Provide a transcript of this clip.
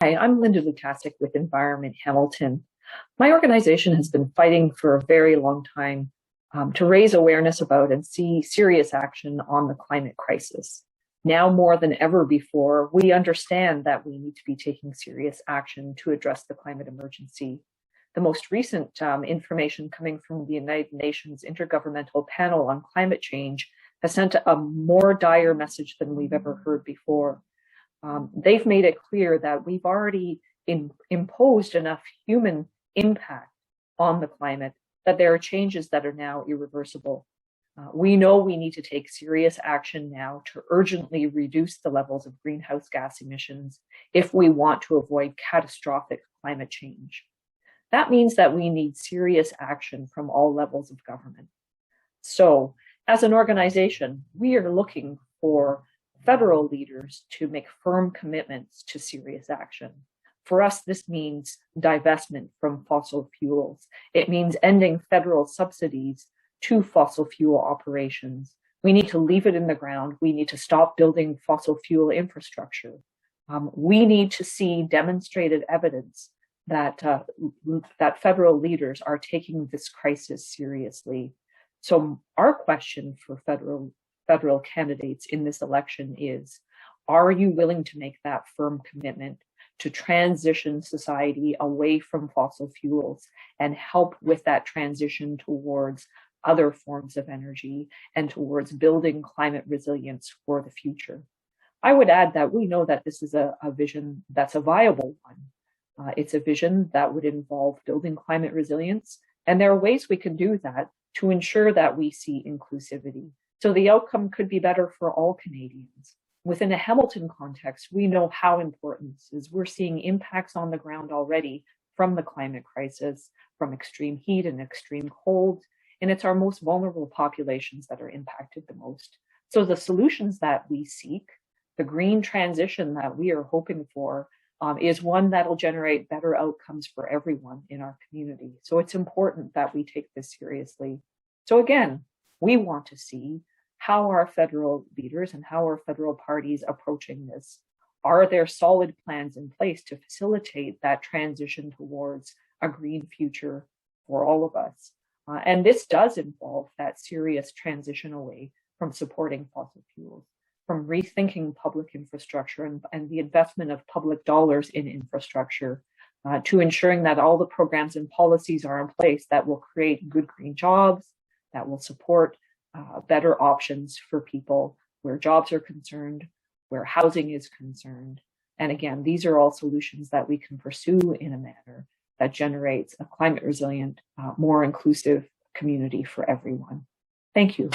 Hi, I'm Lynda Lukasik with Environment Hamilton. My organization has been fighting for a very long time to raise awareness about and see serious action on the climate crisis. Now more than ever before, we understand that we need to be taking serious action to address the climate emergency. The most recent information coming from the United Nations Intergovernmental Panel on Climate Change has sent a more dire message than we've ever heard before. They've made it clear that we've already imposed enough human impact on the climate that there are changes that are now irreversible. We know we need to take serious action now to urgently reduce the levels of greenhouse gas emissions if we want to avoid catastrophic climate change. That means that we need serious action from all levels of government. So, as an organization, we are looking for federal leaders to make firm commitments to serious action. For us, this means divestment from fossil fuels. It means ending federal subsidies to fossil fuel operations. We need to leave it in the ground. We need to stop building fossil fuel infrastructure. We need to see demonstrated evidence that federal leaders are taking this crisis seriously. So our question for federal candidates in this election is, are you willing to make that firm commitment to transition society away from fossil fuels and help with that transition towards other forms of energy and towards building climate resilience for the future? I would add that we know that this is a vision that's a viable one. It's a vision that would involve building climate resilience, and there are ways we can do that to ensure that we see inclusivity. So the outcome could be better for all Canadians. Within a Hamilton context, we know how important this is. We're seeing impacts on the ground already from the climate crisis, from extreme heat and extreme cold, and it's our most vulnerable populations that are impacted the most. So the solutions that we seek, the green transition that we are hoping for, is one that'll generate better outcomes for everyone in our community. So it's important that we take this seriously. So again, we want to see how our federal leaders and how our federal parties approaching this. Are there solid plans in place to facilitate that transition towards a green future for all of us? And this does involve that serious transition away from supporting fossil fuels, from rethinking public infrastructure and the investment of public dollars in infrastructure, to ensuring that all the programs and policies are in place that will create good green jobs, that will support better options for people where jobs are concerned, where housing is concerned. And again, these are all solutions that we can pursue in a manner that generates a climate resilient, more inclusive community for everyone. Thank you.